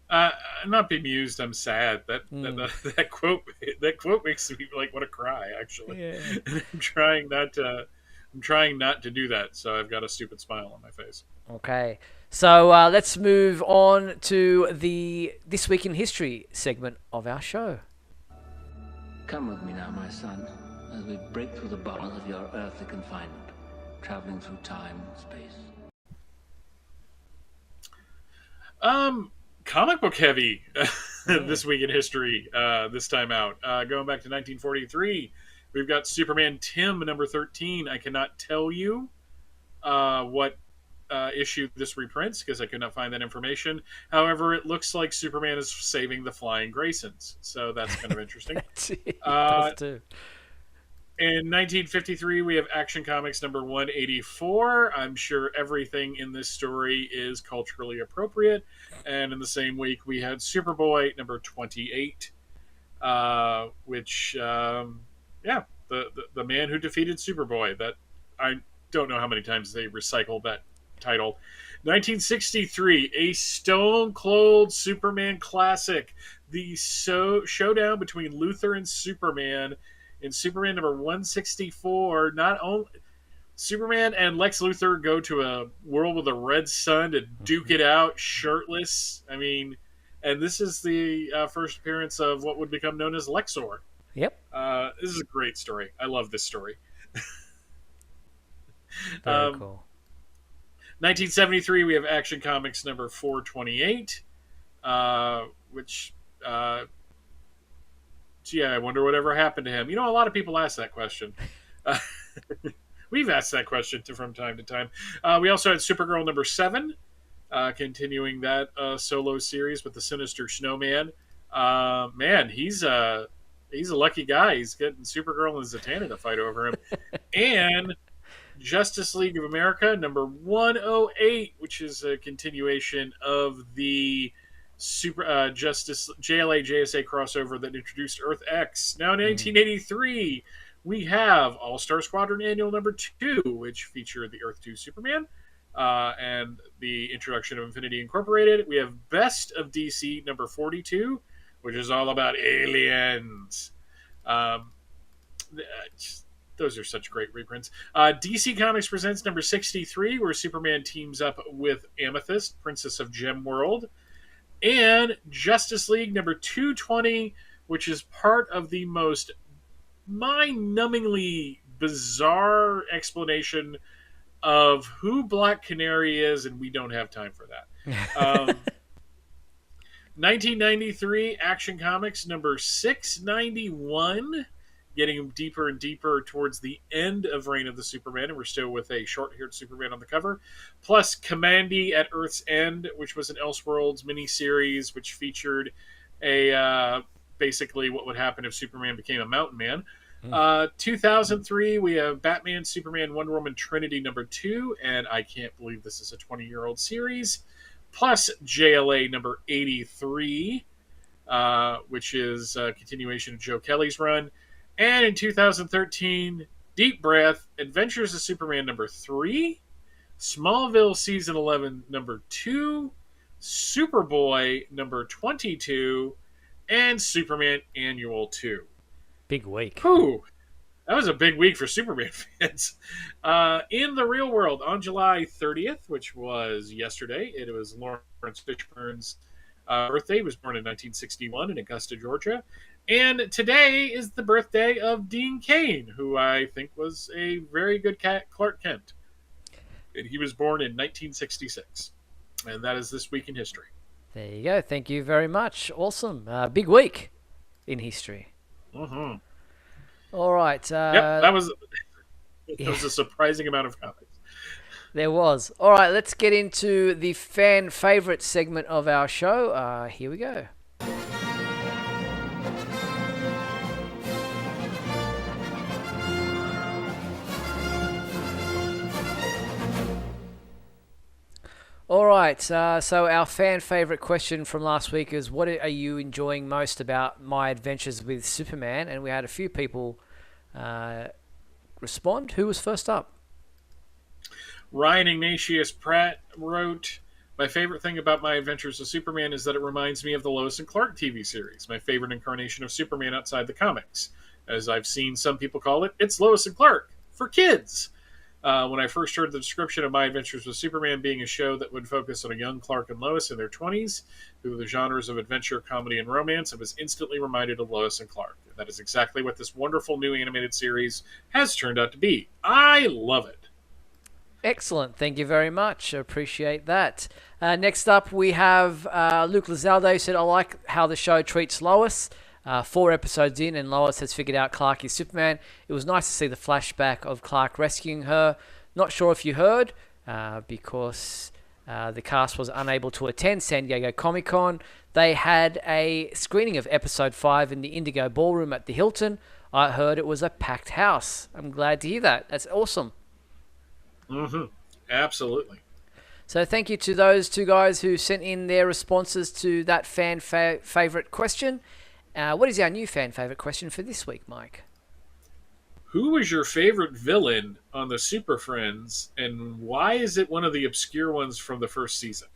I'm not bemused. I'm sad. That quote makes me like want to cry. Actually, Yeah. I'm trying not to. I'm trying not to do that. So I've got a stupid smile on my face. Okay. So let's move on to the This Week in History segment of our show. Come with me now, my son, as we break through the bonds of your earthly confinement, traveling through time and space. Comic book heavy This Week in History this time out. Going back to 1943, we've got Superman Tim number 13. I cannot tell you what issue this reprints because I could not find that information. However, it looks like Superman is saving the Flying Graysons, so that's kind of interesting. Does too. In 1953, we have Action Comics number 184. I'm sure everything in this story is culturally appropriate. And in the same week, we had Superboy number 28, which, the man who defeated Superboy. That I don't know how many times they recycled that title. 1963, a Stone Cold Superman classic, the showdown between Luthor and Superman. In Superman number 164, not only Superman and Lex Luthor go to a world with a red sun to duke it out shirtless. I mean, and this is the first appearance of what would become known as Lexor. Yep. This is a great story. I love this story. Very cool. 1973, we have Action Comics number 428, which... I wonder whatever happened to him. You know, a lot of people ask that question. We've asked that question from time to time. We also had Supergirl number 7, continuing that solo series with the Sinister Snowman. Man, he's a lucky guy. He's getting Supergirl and Zatanna to fight over him. And Justice League of America number 108, which is a continuation of the Justice JLA JSA crossover that introduced Earth X. Now in 1983, we have All-Star Squadron Annual number 2, which featured the Earth 2 Superman and the introduction of Infinity Incorporated. We have Best of DC number 42, which is all about aliens. Those are such great reprints. DC Comics presents number 63, where Superman teams up with Amethyst, Princess of Gem World. And Justice League number 220, which is part of the most mind-numbingly bizarre explanation of who Black Canary is, and we don't have time for that. 1993, Action Comics number 691, getting deeper and deeper towards the end of Reign of the Superman, and we're still with a short-haired Superman on the cover. Plus Commandy at Earth's End, which was an Elseworlds miniseries, which featured a basically what would happen if Superman became a mountain man. 2003, we have Batman, Superman, Wonder Woman, Trinity number 2, and I can't believe this is a 20-year-old series. Plus JLA number 83, which is a continuation of Joe Kelly's run. And in 2013, Deep Breath, Adventures of Superman number 3, Smallville Season 11 number 2, Superboy number 22, and Superman Annual 2. Big week. Whew. That was a big week for Superman fans. In the real world, on July 30th, which was yesterday, it was Lawrence Fishburne's birthday. He was born in 1961 in Augusta, Georgia. And today is the birthday of Dean Cain, who I think was a very good Clark Kent. And he was born in 1966. And that is This Week in History. There you go. Thank you very much. Awesome. Big week in history. Mm-hmm. All right. That was a surprising amount of comics. There was. All right, let's get into the fan favorite segment of our show. Here we go. All right, so our fan favorite question from last week is, what are you enjoying most about my adventures with Superman? And we had a few people respond. Who was first up? Ryan Ignatius Pratt wrote, My favorite thing about My Adventures with Superman is that it reminds me of the Lois and Clark TV series, my favorite incarnation of Superman outside the comics. As I've seen some people call it, it's Lois and Clark for kids. When I first heard the description of My Adventures with Superman being a show that would focus on a young Clark and Lois in their 20s through the genres of adventure, comedy, and romance, I was instantly reminded of Lois and Clark. And that is exactly what this wonderful new animated series has turned out to be. I love it. Excellent. Thank you very much. Appreciate that. Next up, we have Luke Lizaldo, who said, I like how the show treats Lois. 4 episodes in, and Lois has figured out Clark is Superman. It was nice to see the flashback of Clark rescuing her. Not sure if you heard, because the cast was unable to attend San Diego Comic-Con. They had a screening of episode 5 in the Indigo Ballroom at the Hilton. I heard it was a packed house. I'm glad to hear that. That's awesome. Mm-hmm. Absolutely. So thank you to those 2 guys who sent in their responses to that fan favorite question. What is our new fan favorite question for this week, Mike? Who was your favorite villain on the Super Friends, and why is it one of the obscure ones from the first season?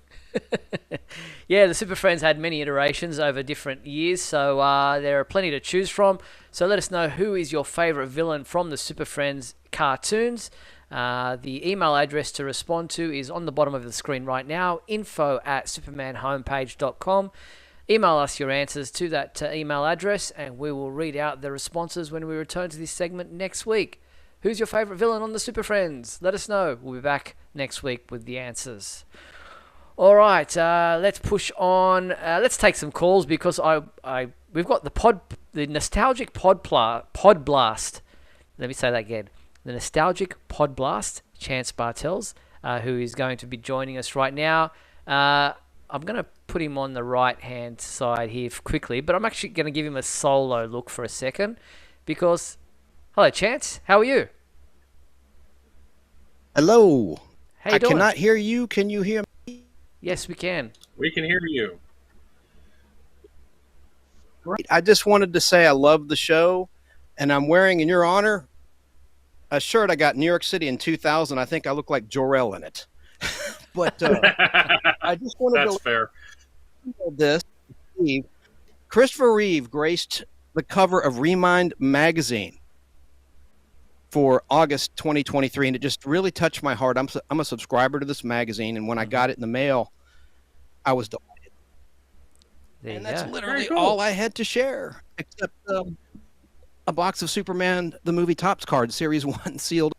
Yeah, the Super Friends had many iterations over different years, so there are plenty to choose from. So let us know who is your favorite villain from the Super Friends cartoons. The email address to respond to is on the bottom of the screen right now, info@supermanhomepage.com. Email us your answers to that email address, and we will read out the responses when we return to this segment next week. Who's your favourite villain on the Super Friends? Let us know. We'll be back next week with the answers. All right, let's push on. Let's take some calls, because we've got the nostalgic pod blast. Let me say that again. The nostalgic pod blast, Chance Bartels, who is going to be joining us right now. I'm going to put him on the right-hand side here quickly, but I'm actually going to give him a solo look for a second, because... Hello, Chance. How are you? Hello. How you doing? Cannot hear you. Can you hear me? Yes, we can. We can hear you. Great. I just wanted to say I love the show, and I'm wearing, in your honor, a shirt I got in New York City in 2000. I think I look like Jor-El in it. But I just wanted That's fair. This. Christopher Reeve graced the cover of Remind magazine for August 2023, and it just really touched my heart. I'm a subscriber to this magazine, and when I got it in the mail, I was delighted. And that's literally all I had to share, except a box of Superman the Movie Topps cards, Series 1, sealed.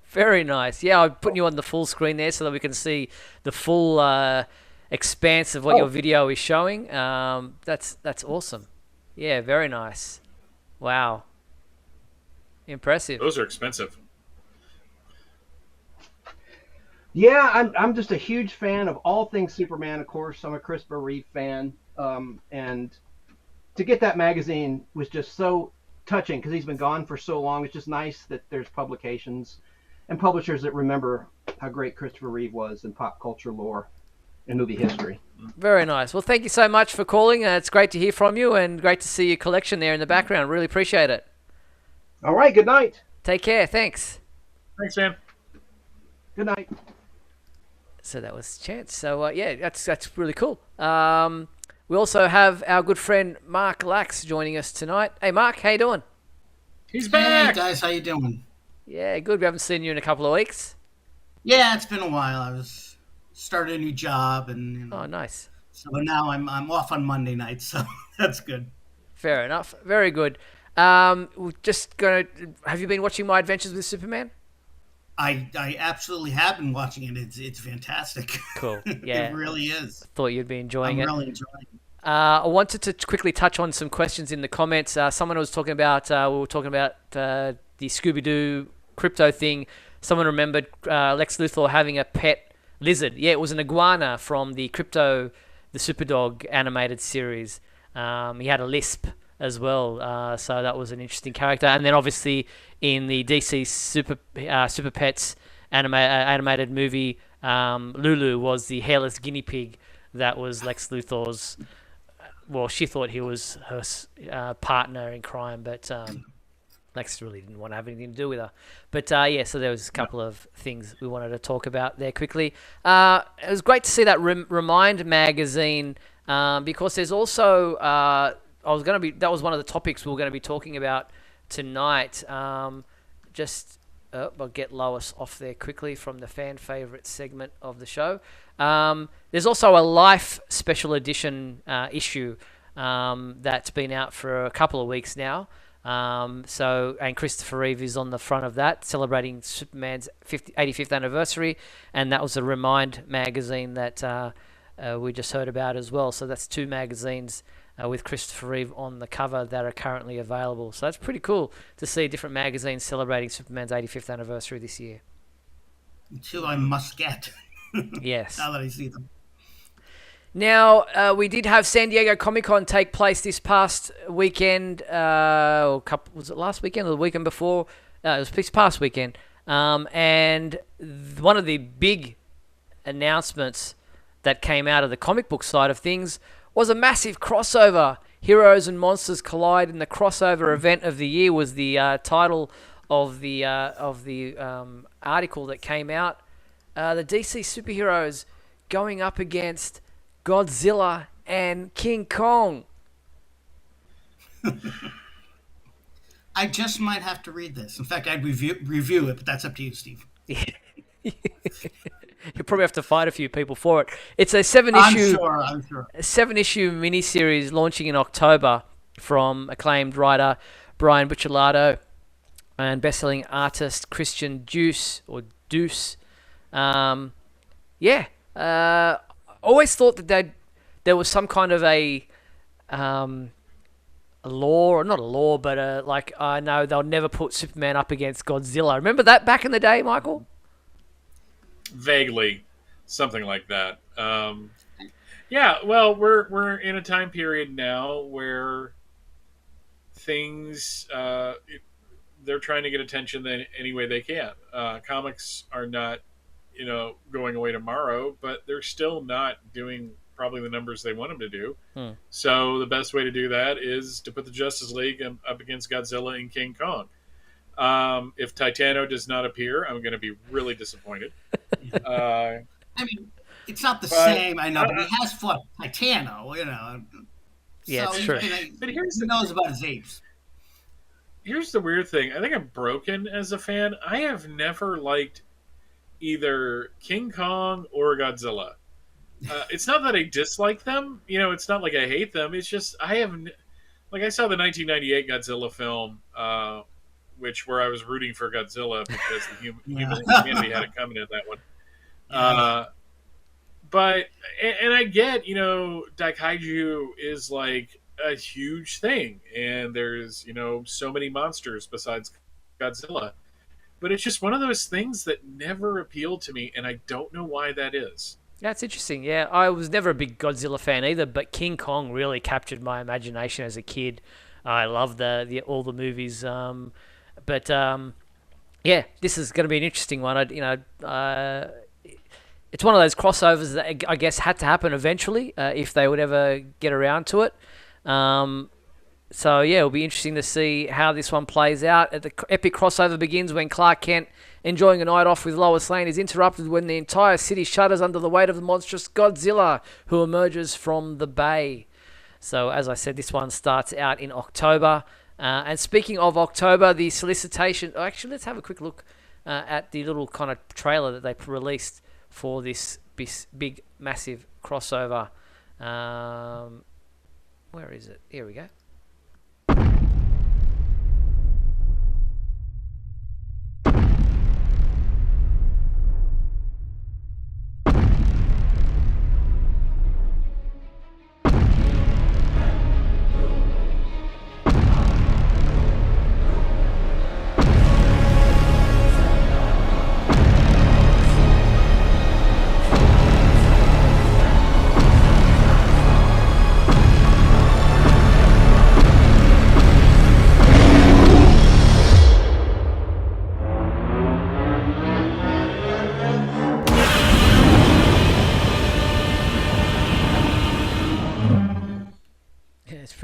Very nice. Yeah, I'm putting you on the full screen there so that we can see the full expanse of what your video is showing. That's awesome. Yeah, very nice. Wow. Impressive. Those are expensive. Yeah, I'm just a huge fan of all things Superman. Of course, I'm a Christopher Reeve fan. And to get that magazine was just so touching, because he's been gone for so long. It's just nice that there's publications and publishers that remember how great Christopher Reeve was in pop culture lore and movie history. Very nice. Well, thank you so much for calling. It's great to hear from you, and great to see your collection there in the background. Really appreciate it. All right, good night. Take care. Thanks. Thanks, man. Good night. So that was Chance. So, yeah, that's really cool. We also have our good friend Mark Lax joining us tonight. Hey, Mark, how you doing? He's back. Hey, guys. How you doing? Yeah, good. We haven't seen you in a couple of weeks. Yeah, it's been a while. I was started a new job, and oh, nice. So now I'm off on Monday night, so that's good. Fair enough. Very good. We're just gonna. Have you been watching My Adventures with Superman? I absolutely have been watching it. It's fantastic. Cool. Yeah, it really is. Thought you'd be enjoying it. I'm really enjoying it. I wanted to quickly touch on some questions in the comments. Someone was talking about. We were talking about the Scooby-Doo Krypto thing. Someone remembered Lex Luthor having a pet lizard. Yeah, it was an iguana from the Krypto, the Superdog animated series. He had a lisp as well, so that was an interesting character. And then obviously in the DC Super Pets animated movie, Lulu was the hairless guinea pig that was Lex Luthor's. Well, she thought he was her partner in crime, but Lex really didn't want to have anything to do with her. But so there was a couple of things we wanted to talk about there quickly. It was great to see that Remind magazine because there's also that was one of the topics we were going to be talking about tonight. I'll get Lois off there quickly from the fan favourite segment of the show. There's also a Life special edition issue that's been out for a couple of weeks now. And Christopher Reeve is on the front of that, celebrating Superman's 85th anniversary, and that was a Remind magazine that we just heard about as well. So that's 2 magazines with Christopher Reeve on the cover that are currently available. So that's pretty cool to see different magazines celebrating Superman's 85th anniversary this year. 2 I must get. Yes. Now that I see them. Now, we did have San Diego Comic-Con take place this past weekend. Was it last weekend or the weekend before? It was this past weekend. And one of the big announcements that came out of the comic book side of things was a massive crossover. Heroes and Monsters Collide, and the crossover event of the year was the title of the article that came out. The DC superheroes going up against Godzilla and King Kong. I just might have to read this. In fact, I'd review it, but that's up to you, Steve. You probably have to fight a few people for it. It's a 7-issue, I'm sure. A 7-issue miniseries launching in October from acclaimed writer Brian Buccellato and best-selling artist Christian Deuce. Always thought that there was some kind of a law, or not a law, but I know they'll never put Superman up against Godzilla. Remember that back in the day, Michael? Vaguely, something like that. Well, we're in a time period now where things they're trying to get attention any way they can. Comics are not, going away tomorrow, but they're still not doing probably the numbers they want them to do. So the best way to do that is to put the Justice League up against Godzilla and King Kong. If Titano does not appear, I'm going to be really disappointed. I mean, it's not the same, I know, but he has fought Titano, Yeah, so it's true. But he knows about his apes. Here's the weird thing. I think I'm broken as a fan. I have never liked either King Kong or Godzilla. It's not that I dislike them. It's not like I hate them. It's just I saw the 1998 Godzilla film, where I was rooting for Godzilla because the humanity had it coming in that one. But I get, Daikaiju is like a huge thing, and there's so many monsters besides Godzilla. But it's just one of those things that never appealed to me, and I don't know why that is. That's interesting. Yeah, I was never a big Godzilla fan either, but King Kong really captured my imagination as a kid. I loved all the movies. This is going to be an interesting one. It's one of those crossovers that I guess had to happen eventually if they would ever get around to it. It'll be interesting to see how this one plays out. The epic crossover begins when Clark Kent, enjoying a night off with Lois Lane, is interrupted when the entire city shudders under the weight of the monstrous Godzilla, who emerges from the bay. So, as I said, this one starts out in October. And speaking of October, the solicitation... Actually, let's have a quick look at the little kind of trailer that they released for this big, massive crossover. Where is it? Here we go.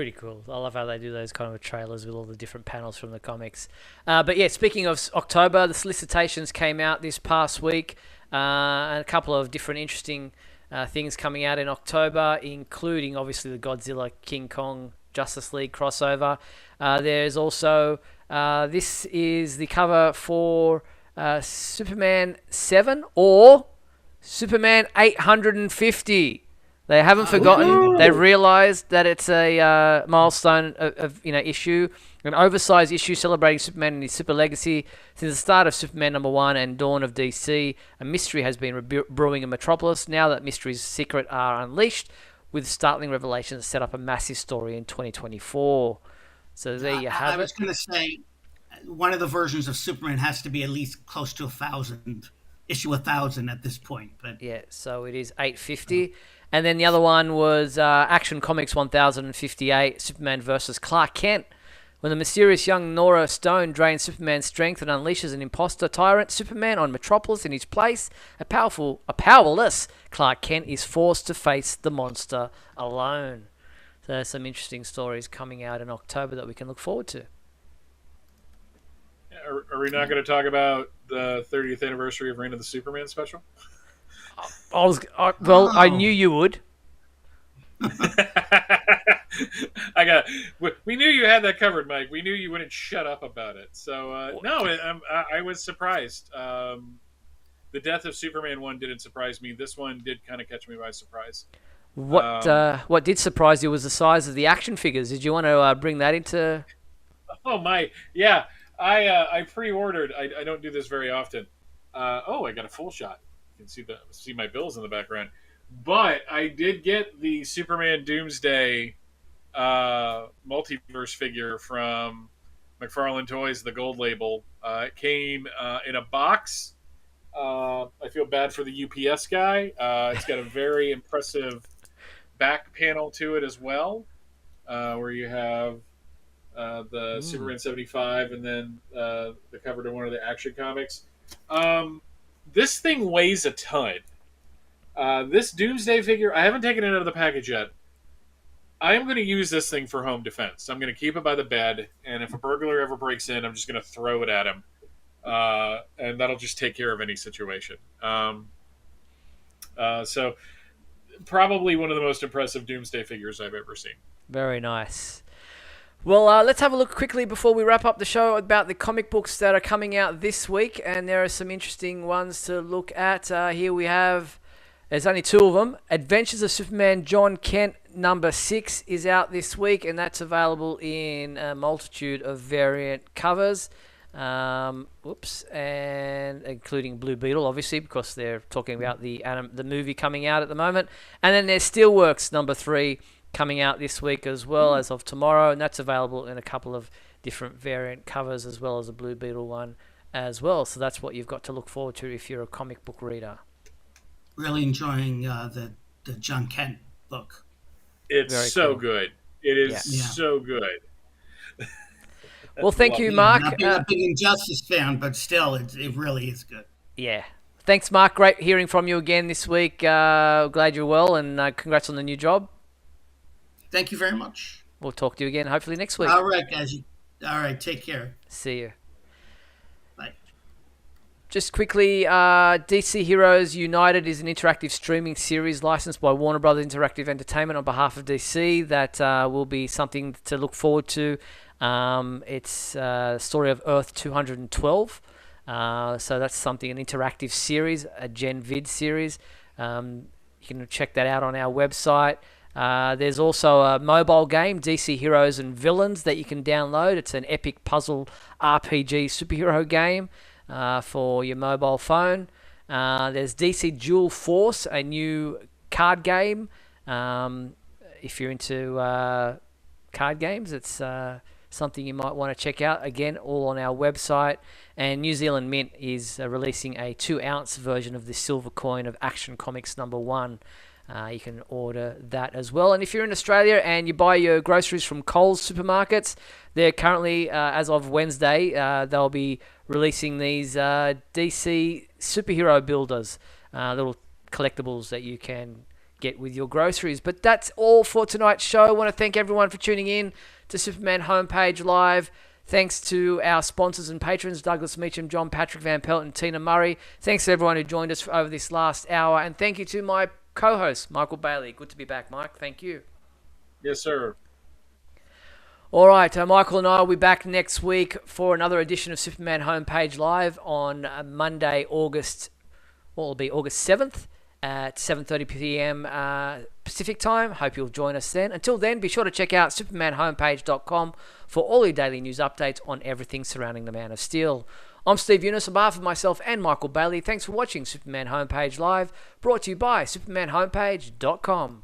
pretty cool. I love how they do those kind of trailers with all the different panels from the comics. But yeah, speaking of October, the Solicitations came out this past week, and a couple of different interesting things coming out in October, including obviously the Godzilla King Kong Justice League crossover. There's also this is the cover for Superman 7 or Superman 850. They haven't forgotten. They realized that it's a milestone of issue, an oversized issue celebrating Superman and his super legacy. Since the start of Superman #1 and Dawn of DC, a mystery has been brewing in Metropolis. Now that mystery's secret are unleashed, with startling revelations set up a massive story in 2024. So there you have it. I was going to say, one of the versions of Superman has to be at least close to 1,000, issue 1,000 at this point. But yeah, so it is 850. And then the other one was Action Comics 1058, Superman versus Clark Kent. When the mysterious young Nora Stone drains Superman's strength and unleashes an imposter tyrant Superman on Metropolis in his place, a powerless Clark Kent is forced to face the monster alone. So there's some interesting stories coming out in October that we can look forward to. Are we not going to talk about the 30th anniversary of Reign of the Superman special? I knew you would. We knew you had that covered, Mike. We knew you wouldn't shut up about it. So I was surprised. The death of Superman 1 didn't surprise me. This one did kind of catch me by surprise. What did surprise you was the size of the action figures. Did you want to bring that into? Oh my, yeah. I pre-ordered. I don't do this very often. I got a full shot. You can see my bills in the background. But I did get the Superman Doomsday multiverse figure from McFarlane Toys, the gold label. It came in a box. I feel bad for the UPS guy. It's got a very impressive back panel to it as well, where you have the Superman 75 and then the cover to one of the Action Comics. This thing weighs a ton. This Doomsday figure, I haven't taken it out of the package yet. I am going to use this thing for home defense. I'm going to keep it by the bed, and if a burglar ever breaks in, I'm just going to throw it at him. And that'll just take care of any situation. So probably one of the most impressive Doomsday figures I've ever seen. Very nice. Well, let's have a look quickly before we wrap up the show about the comic books that are coming out this week, and there are some interesting ones to look at. Here we have, there's only two of them. Adventures of Superman John Kent #6 is out this week, and that's available in a multitude of variant covers. And including Blue Beetle, obviously, because they're talking about the movie coming out at the moment. And then there's Steelworks #3 coming out this week as well as of tomorrow, and that's available in a couple of different variant covers as well as a Blue Beetle one as well. So that's what you've got to look forward to if you're a comic book reader. Really enjoying the John Kent book. It's Very so cool. good. It is so good. Well, thank you, Mark. Not being a big Injustice fan, but still, it really is good. Yeah. Thanks, Mark. Great hearing from you again this week. Glad you're well, and congrats on the new job. Thank you very much. We'll talk to you again hopefully next week. All right, guys. All right, take care. See you. Bye. Just quickly, DC Heroes United is an interactive streaming series licensed by Warner Brothers Interactive Entertainment on behalf of DC that will be something to look forward to. It's the story of Earth 212. So that's something, an interactive series, a Gen Vid series. You can check that out on our website. There's also a mobile game, DC Heroes and Villains, that you can download. It's an epic puzzle RPG superhero game for your mobile phone. There's DC Dual Force, a new card game. If you're into card games, it's something you might want to check out. Again, all on our website. And New Zealand Mint is releasing a 2-ounce version of the silver coin of Action Comics #1. You can order that as well. And if you're in Australia and you buy your groceries from Coles supermarkets, they're currently, as of Wednesday, they'll be releasing these DC superhero builders, little collectibles that you can get with your groceries. But that's all for tonight's show. I want to thank everyone for tuning in to Superman Homepage Live. Thanks to our sponsors and patrons, Douglas Meacham, John Patrick Van Pelt, and Tina Murray. Thanks to everyone who joined us over this last hour. And thank you to my co-host, Michael Bailey. Good to be back, Mike. Thank you. Yes, sir. All right, Michael and I will be back next week for another edition of Superman Homepage Live on Monday, August 7th at 7:30 p.m. Pacific time. Hope you'll join us then. Until then, be sure to check out supermanhomepage.com for all your daily news updates on everything surrounding the Man of Steel. I'm Steve Eunice on behalf of myself and Michael Bailey. Thanks for watching Superman Homepage Live, brought to you by supermanhomepage.com.